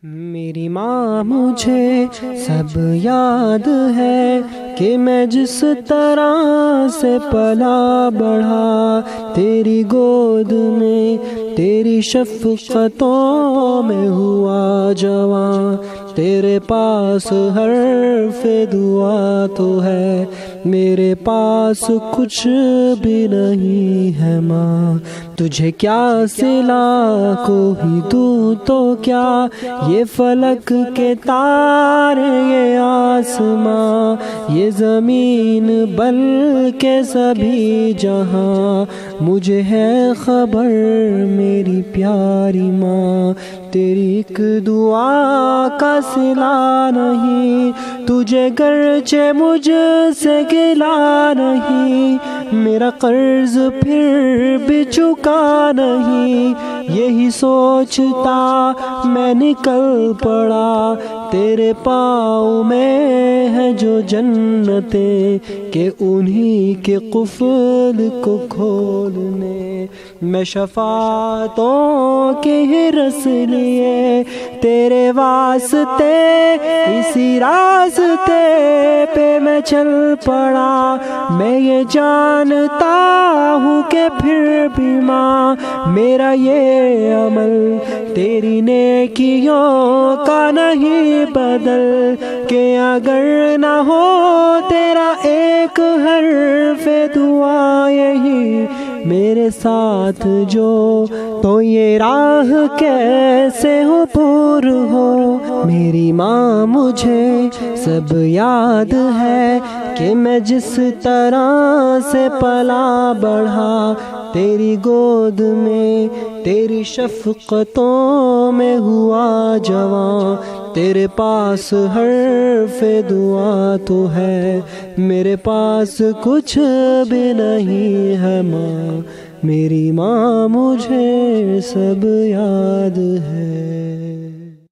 میری ماں مجھے سب یاد ہے کہ میں جس طرح سے پلا بڑھا، تیری گود میں تیری شفقتوں میں ہوا جوان، تیرے پاس حرف دعا تو ہے، میرے پاس کچھ بھی نہیں ہے ماں۔ تجھے کیا سلا کوئی دوں تو کیا، یہ فلک کے تارے، یہ آسماں، یہ زمین بلکہ سبھی جہاں، مجھے ہے خبر میری پیاری ماں۔ تیری ایک دعا کا صلہ نہیں، تجھے گرچہ مجھ سے گلا نہیں، میرا قرض پھر بھی چکا نہیں، یہی سوچتا میں نکل پڑا، تیرے پاؤں میں ہے جو جنتیں کہ انہی کے قفل کو کھولنے، میں شفاعتوں کے ہی رس لیے تیرے واسطے، اسی راستے پہ میں چل پڑا، میں یہ جانتا ہوں کہ پھر بھی ماں میرا یہ عمل تیری نیکیوں کا نہیں بدل، کہ اگر نہ ہو تیرا ایک حرف دعا یہی میرے ساتھ جو، تو یہ راہ کیسے ہو پور ہو۔ میری ماں مجھے سب یاد ہے کہ میں جس طرح سے پلا بڑھا، تیری گود میں تیری شفقتوں میں ہوا جوان، تیرے پاس حرف دعا تو ہے، میرے پاس کچھ بھی نہیں ہے ماں۔ میری ماں مجھے سب یاد ہے۔